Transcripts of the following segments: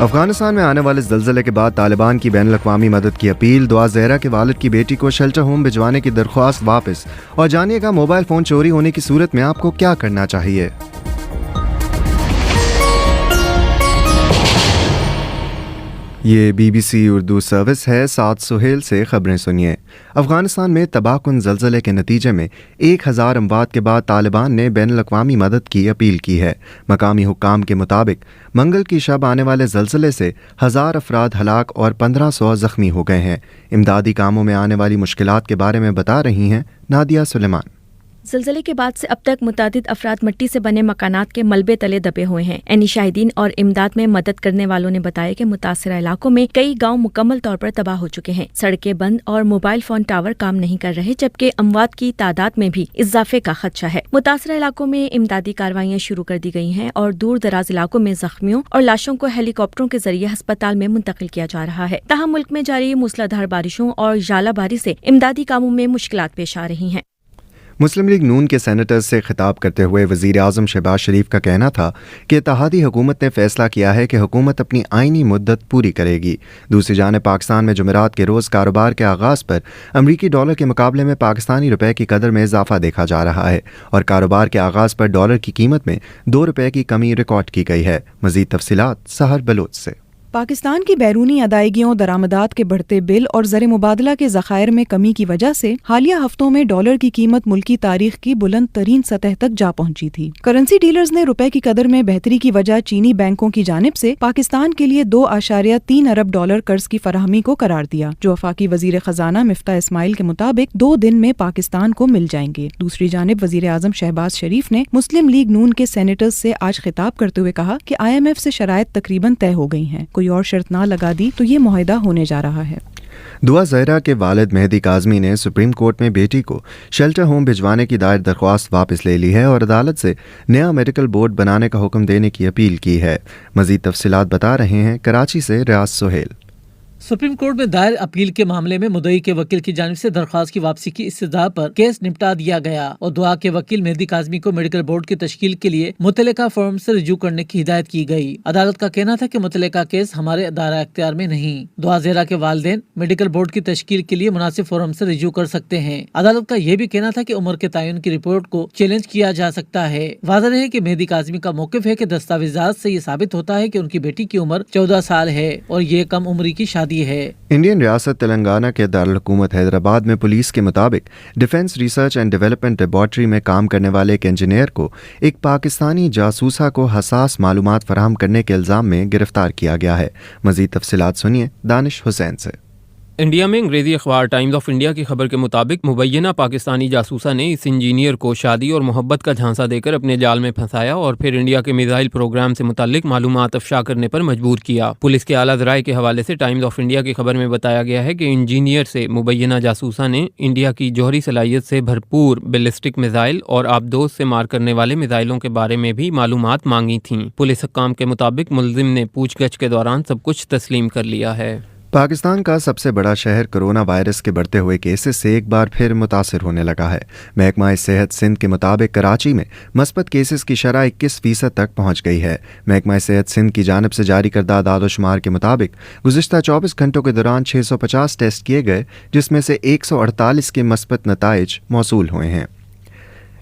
افغانستان میں آنے والے زلزلے کے بعد طالبان کی بین الاقوامی مدد کی اپیل، دعا زہرا کے والد کی بیٹی کو شیلٹر ہوم بھجوانے کی درخواست واپس، اور جانیے گا موبائل فون چوری ہونے کی صورت میں آپ کو کیا کرنا چاہیے۔ یہ BBC اردو سروس ہے۔ سعد سہیل سے خبریں سنیے۔ افغانستان میں تباہ کن زلزلے کے نتیجے میں 1000 اموات کے بعد طالبان نے بین الاقوامی مدد کی اپیل کی ہے۔ مقامی حکام کے مطابق منگل کی شب آنے والے زلزلے سے 1000 افراد ہلاک اور 1500 زخمی ہو گئے ہیں۔ امدادی کاموں میں آنے والی مشکلات کے بارے میں بتا رہی ہیں نادیہ سلیمان۔ زلزلے کے بعد سے اب تک متعدد افراد مٹی سے بنے مکانات کے ملبے تلے دبے ہوئے ہیں۔ عینی شاہدین اور امداد میں مدد کرنے والوں نے بتایا کہ متاثرہ علاقوں میں کئی گاؤں مکمل طور پر تباہ ہو چکے ہیں، سڑکیں بند اور موبائل فون ٹاور کام نہیں کر رہے، جبکہ اموات کی تعداد میں بھی اضافے کا خدشہ ہے۔ متاثرہ علاقوں میں امدادی کارروائیاں شروع کر دی گئی ہیں اور دور دراز علاقوں میں زخمیوں اور لاشوں کو ہیلی کاپٹروں کے ذریعے ہسپتال میں منتقل کیا جا رہا ہے۔ تاہم ملک میں جاری موسلادھار بارشوں اور ژالہ باری سے امدادی کاموں میں مشکلات پیش آ رہی ہیں۔ مسلم لیگ نون کے سینیٹرز سے خطاب کرتے ہوئے وزیر اعظم شہباز شریف کا کہنا تھا کہ اتحادی حکومت نے فیصلہ کیا ہے کہ حکومت اپنی آئینی مدت پوری کرے گی۔ دوسری جانب پاکستان میں جمعرات کے روز کاروبار کے آغاز پر امریکی ڈالر کے مقابلے میں پاکستانی روپے کی قدر میں اضافہ دیکھا جا رہا ہے، اور کاروبار کے آغاز پر ڈالر کی قیمت میں 2 روپے کی کمی ریکارڈ کی گئی ہے۔ مزید تفصیلات سحر بلوچ سے۔ پاکستان کی بیرونی ادائیگیوں، درآمدات کے بڑھتے بل اور زر مبادلہ کے ذخائر میں کمی کی وجہ سے حالیہ ہفتوں میں ڈالر کی قیمت ملکی تاریخ کی بلند ترین سطح تک جا پہنچی تھی۔ کرنسی ڈیلرز نے روپے کی قدر میں بہتری کی وجہ چینی بینکوں کی جانب سے پاکستان کے لیے 2.3 ارب ڈالر قرض کی فراہمی کو قرار دیا، جو وفاقی وزیر خزانہ مفتاح اسماعیل کے مطابق 2 دن میں پاکستان کو مل جائیں گے۔ دوسری جانب وزیر اعظم شہباز شریف نے مسلم لیگ نون کے سینیٹرز سے آج خطاب کرتے ہوئے کہا کہ IMF سے شرائط تقریباً طے ہو گئی ہیں، کوئی اور شرط نہ لگا دی تو یہ معاہدہ ہونے جا رہا ہے۔ دعا زہرا کے والد مہدی کاظمی نے سپریم کورٹ میں بیٹی کو شیلٹر ہوم بھجوانے کی دائر درخواست واپس لے لی ہے اور عدالت سے نیا میڈیکل بورڈ بنانے کا حکم دینے کی اپیل کی ہے۔ مزید تفصیلات بتا رہے ہیں کراچی سے ریاض سہیل۔ سپریم کورٹ میں دائر اپیل کے معاملے میں مدعی کے وکیل کی جانب سے درخواست کی واپسی کی استدعا پر کیس نپٹا دیا گیا اور دعا کے وکیل مہدی کاظمی کو میڈیکل بورڈ کی تشکیل کے لیے متعلقہ فرم سے رجوع کرنے کی ہدایت کی گئی۔ عدالت کا کہنا تھا کہ متعلقہ کیس ہمارے دائرہ اختیار میں نہیں۔ دعا زہرا کے والدین میڈیکل بورڈ کی تشکیل کے لیے مناسب فورم سے رجوع کر سکتے ہیں۔ عدالت کا یہ بھی کہنا تھا کہ عمر کے تعین کی رپورٹ کو چیلنج کیا جا سکتا ہے۔ واضح ہے کہ مہدی کاظمی کا موقف ہے کہ دستاویزات سے یہ ثابت ہوتا ہے کہ ان کی بیٹی کی عمر 14 سال ہے اور یہ کم عمری کی شادی ہے۔ انڈین ریاست تلنگانہ کے دارالحکومت حیدرآباد میں پولیس کے مطابق defence research and development laboratory میں کام کرنے والے ایک انجینئر کو ایک پاکستانی جاسوسہ کو حساس معلومات فراہم کرنے کے الزام میں گرفتار کیا گیا ہے۔ مزید تفصیلات سنیے دانش حسین سے۔ انڈیا میں انگریزی اخبار ٹائمز آف انڈیا کی خبر کے مطابق مبینہ پاکستانی جاسوسہ نے اس انجینئر کو شادی اور محبت کا جھانسا دے کر اپنے جال میں پھنسایا اور پھر انڈیا کے میزائل پروگرام سے متعلق معلومات افشا کرنے پر مجبور کیا۔ پولیس کے اعلیٰ ذرائع کے حوالے سے ٹائمز آف انڈیا کی خبر میں بتایا گیا ہے کہ انجینئر سے مبینہ جاسوسہ نے انڈیا کی جوہری صلاحیت سے بھرپور بیلسٹک میزائل اور آبدوز سے مار کرنے والے میزائلوں کے بارے میں بھی معلومات مانگی تھیں۔ پولیس حکام کے مطابق ملزم نے پوچھ گچھ کے دوران سب کچھ تسلیم کر لیا ہے۔ پاکستان کا سب سے بڑا شہر کرونا وائرس کے بڑھتے ہوئے کیسز سے ایک بار پھر متاثر ہونے لگا ہے۔ محکمہ صحت سندھ کے مطابق کراچی میں مثبت کیسز کی شرح 21% تک پہنچ گئی ہے۔ محکمہ صحت سندھ کی جانب سے جاری کردہ اعداد و شمار کے مطابق گزشتہ 24 گھنٹوں کے دوران 650 ٹیسٹ کیے گئے، جس میں سے 148 کے مثبت نتائج موصول ہوئے ہیں۔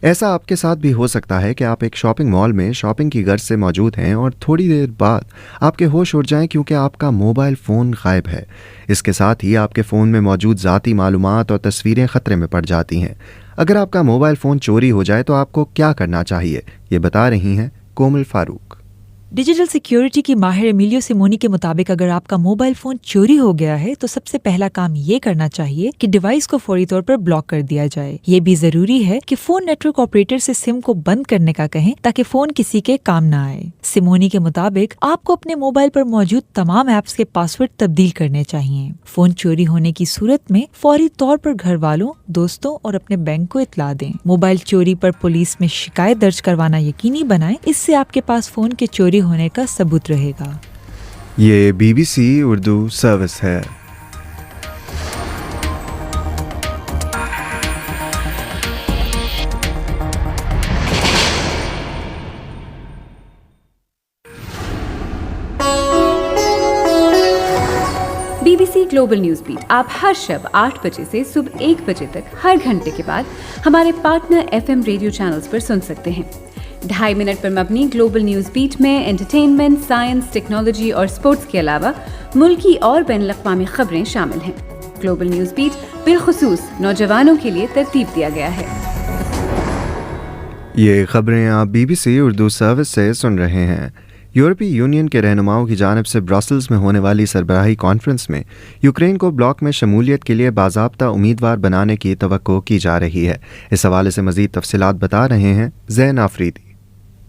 ایسا آپ کے ساتھ بھی ہو سکتا ہے کہ آپ ایک شاپنگ مال میں شاپنگ کی غرض سے موجود ہیں اور تھوڑی دیر بعد آپ کے ہوش اڑ جائیں کیونکہ آپ کا موبائل فون غائب ہے۔ اس کے ساتھ ہی آپ کے فون میں موجود ذاتی معلومات اور تصویریں خطرے میں پڑ جاتی ہیں۔ اگر آپ کا موبائل فون چوری ہو جائے تو آپ کو کیا کرنا چاہیے، یہ بتا رہی ہیں کومل فاروق۔ ڈیجیٹل سیکیورٹی کی ماہر ایمیلیو سیمونی کے مطابق اگر آپ کا موبائل فون چوری ہو گیا ہے تو سب سے پہلا کام یہ کرنا چاہیے کہ ڈیوائس کو فوری طور پر بلاک کر دیا جائے۔ یہ بھی ضروری ہے کہ فون نیٹ ورک آپریٹر سے سم کو بند کرنے کا کہیں تاکہ فون کسی کے کام نہ آئے۔ سیمونی کے مطابق آپ کو اپنے موبائل پر موجود تمام ایپس کے پاسورڈ تبدیل کرنے چاہیے۔ فون چوری ہونے کی صورت میں فوری طور پر گھر والوں، دوستوں اور اپنے بینک کو اطلاع دیں۔ موبائل چوری پر پولیس میں شکایت درج کروانا یقینی بنائیں، اس سے آپ کے پاس فون کے چوری ہونے کا ثبوت رہے گا۔ یہ BBC اردو سروس ہے۔ BBC ग्लोबल न्यूज बीट आप हर शब 8 बजे से सुबह 1 बजे तक हर घंटे के बाद हमारे पार्टनर FM रेडियो चैनल्स पर सुन सकते हैं। 2.5 मिनट पर मबनी ग्लोबल न्यूज बीट में एंटरटेनमेंट, साइंस, टेक्नोलॉजी और स्पोर्ट्स के अलावा मुल्की और बैनुल-अक़वामी खबरें शामिल हैं। ग्लोबल न्यूज बीट बिलखुसूस नौजवानों के लिए तरतीब दिया गया है। ये खबरें आप BBC उर्दू सर्विस से सुन रहे हैं। यूरोपीय यूनियन के रहनुमाओं की जानिब से ब्रसल्स में होने वाली सरबराही कॉन्फ्रेंस में यूक्रेन को ब्लॉक में शमूलियत के लिए बाज़ाब्ता उम्मीदवार बनाने की तवक्को की जा रही है। इस हवाले से मज़ीद तफसीलात बता रहे हैं ज़ैन आफरीदी।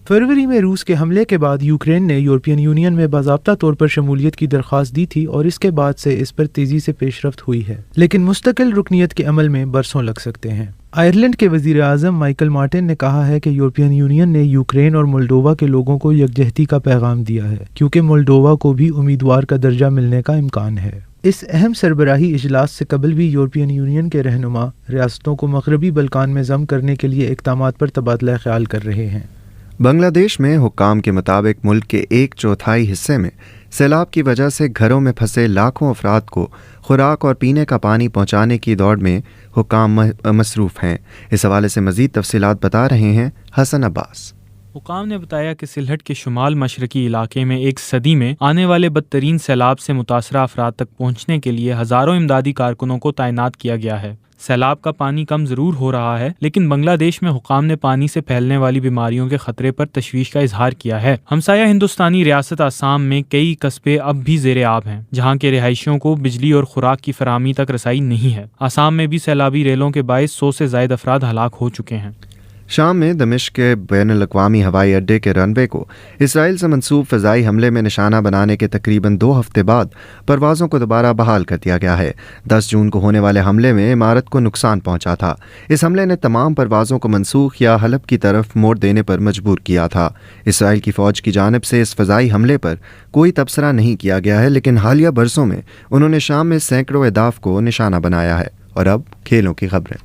फरवरी में रूस के हमले के बाद यूक्रेन ने यूरोपियन यूनियन में बाज़ाब्ता तौर पर शमूलियत की दरख्वास्त दी थी और इसके बाद से इस पर तेज़ी से पेशरफ्त हुई है, लेकिन मुस्तकिल रुकनियत के अमल में बरसों लग सकते हैं। आयरलैंड के वज़ीर आज़म माइकल मार्टिन ने कहा है कि यूरोपियन यूनियन ने यूक्रेन और मोल्डोवा के लोगों को यकजहती का पैगाम दिया है, क्योंकि मोल्डोवा को भी उम्मीदवार का दर्जा मिलने का इम्कान है। इस अहम सरबराही इजलास से कबल भी यूरोपियन यूनियन के रहनुमा रियासतों को मगरबी बल्कान में जम करने के लिए इक़दामात पर तबादला ख्याल कर रहे हैं। बांग्लादेश में हुक्काम के मुताबिक मुल्क के 1/4 हिस्से में सैलाब की वजह से घरों में फंसे लाखों अफराद को खुराक और पीने का पानी पहुंचाने की दौड़ में हुक्काम मसरूफ़ हैं। इस हवाले से मज़ीद तफसीलात बता रहे हैं हसन अब्बास। हुक्काम ने बताया कि सिलहट के शुमाल मशरकी इलाके में एक सदी में आने वाले बदतरीन सैलाब से मुतासरा अफराद तक पहुंचने के लिए हज़ारों इमदादी कारकुनों को तैनात किया गया है। सैलाब का पानी कम ज़रूर हो रहा है, लेकिन बांग्लादेश में हुक्काम ने पानी से फैलने वाली बीमारियों के खतरे पर तशवीश का इजहार किया है। हमसाया हिंदुस्तानी रियासत आसाम में कई कस्बे अब भी ज़ेरे आब हैं, जहाँ के रिहायशियों को बिजली और खुराक की फराहमी तक रसाई नहीं है। आसाम में भी सैलाबी रेलों के बायस 100 से ज़ायद अफराद हलाक हो चुके हैं। शाम में दमिश्क के बैनुल-अक़वामी हवाई अड्डे के रनवे को इसराइल से मंसूब फ़ज़ाई हमले में निशाना बनाने के तकरीबन 2 हफ्ते बाद परवाज़ों को दोबारा बहाल कर दिया गया है। 10 जून को होने वाले हमले में इमारत को नुकसान पहुंचा था। इस हमले ने तमाम परवाज़ों को मनसूख या हलब की तरफ मोड़ देने पर मजबूर किया था। इसराइल की फ़ौज की जानिब से इस फ़ज़ाई हमले पर कोई तबसरा नहीं किया गया है, लेकिन हालिया बरसों में उन्होंने शाम में सैकड़ों अहदाफ को निशाना बनाया है। और अब खेलों की खबरें।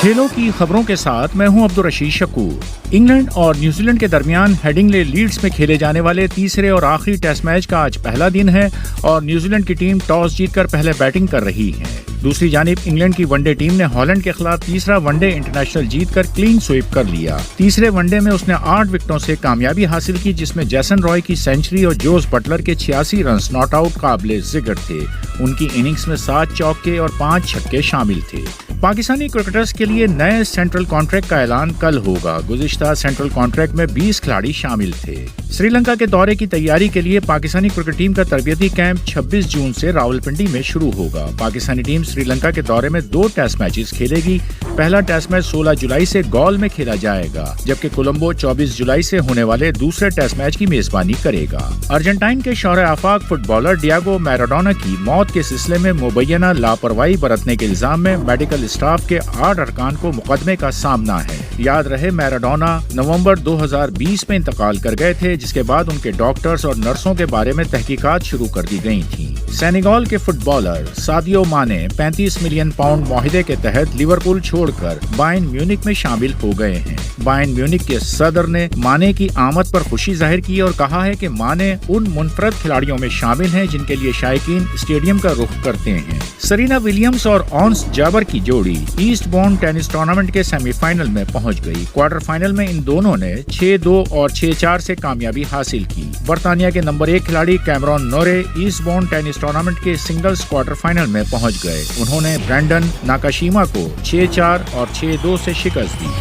खेलों की खबरों के साथ मैं हूं अब्दुल रशीद शकूर। इंग्लैंड और न्यूजीलैंड के दरमियान हेडिंगले लीड्स में खेले जाने वाले तीसरे और आखिरी टेस्ट मैच का आज पहला दिन है और न्यूजीलैंड की टीम टॉस जीतकर पहले बैटिंग कर रही है। दूसरी जानिब इंग्लैंड की वनडे टीम ने हॉलैंड के खिलाफ तीसरा वनडे इंटरनेशनल जीतकर क्लीन स्वीप कर लिया। तीसरे वनडे में उसने 8 विकेटों से कामयाबी हासिल की, जिसमें जैसन रॉय की सेंचुरी और जोस बटलर के 86 रन नॉट आउट काबिले जिक्र थे। उनकी इनिंग्स में 7 चौके और 5 छक्के शामिल थे। पाकिस्तानी क्रिकेटर्स के लिए नए सेंट्रल कॉन्ट्रैक्ट का ऐलान कल होगा। गुज़िश्ता सेंट्रल कॉन्ट्रैक्ट में 20 खिलाड़ी शामिल थे। श्रीलंका के दौरे की तैयारी के लिए पाकिस्तानी क्रिकेट टीम का तरबियती कैंप 26 जून से रावलपिंडी में शुरू होगा। पाकिस्तानी टीम श्रीलंका के दौरे में 2 टेस्ट मैचेस खेलेगी। पहला टेस्ट मैच 16 जुलाई से गॉल में खेला जाएगा, जबकि कोलंबो 24 जुलाई से होने वाले दूसरे टेस्ट मैच की मेजबानी करेगा। अर्जेंटाइन के शौहरे आफाक फुटबॉलर डियागो मैराडोना की मौत के सिलसिले में मुबैना लापरवाही बरतने के इल्जाम में मेडिकल स्टाफ के 8 अरकान को मुकदमे का सामना है। याद रहे मैराडोना नवंबर 2020 में इंतकाल कर गए थे, जिसके बाद उनके डॉक्टर्स और नर्सों के बारे में तहकीकात शुरू कर दी गई थी। सेनेगल के फुटबॉलर सादियो माने 35 मिलियन पाउंड मुआहदे के तहत लिवरपूल छोड़कर बायर्न म्यूनिख में शामिल हो गए हैं। बायर्न म्यूनिख के सदर ने माने की आमद पर खुशी जाहिर की और कहा है कि माने उन मुनफरद खिलाड़ियों में शामिल हैं जिनके लिए शायकीन स्टेडियम का रुख करते हैं। सरीना विलियम्स और ऑन्स जाबर की जोड़ी ईस्टबोर्न टेनिस टूर्नामेंट के सेमीफाइनल में पहुंच गई। क्वार्टर फाइनल में इन दोनों ने 6-2 और 6-4 से कामयाबी हासिल की। बर्तानिया के नंबर 1 खिलाड़ी कैमरॉन नोरे ईस्टबोर्न टेनिस टूर्नामेंट के सिंगल्स क्वार्टर फाइनल में पहुंच गए। उन्होंने ब्रैंडन नाकाशिमा को 6-4 और 6-2 से शिकस्त दी।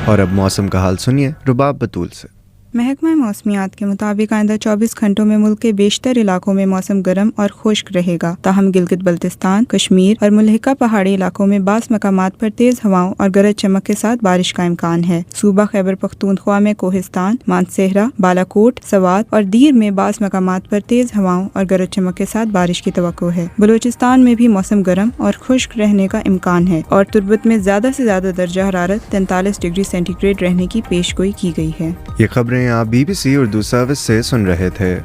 और अब मौसम का हाल सुनिए रुबाब बतूल से। महकमा मौसमियात के मुताबिक आइंदा 24 घंटों में मुल्क के बेशतर इलाकों में मौसम गर्म और खुश्क रहेगा। ताहम गिलगित बल्तिस्तान, कश्मीर और मुल्हिका पहाड़ी इलाकों में बास मकामात पर तेज हवाओं और गरज चमक के साथ बारिश का इम्कान है। सूबा खैबर पख्तूनख्वा में कोहिस्तान, मानसेहरा, बालाकोट, सवात और दीर में बास मकामात पर तेज हवाओं और गरज चमक के साथ बारिश की तवक्को है। बलूचिस्तान में भी मौसम गर्म और खुश्क रहने का इम्कान है और तुर्बत में ज्यादा से ज्यादा दर्जा हरारत 43 डिग्री सेंटीग्रेड रहने की पेशगोई की गई है। ये खबरें आप BBC उर्दू सर्विस से सुन रहे थे।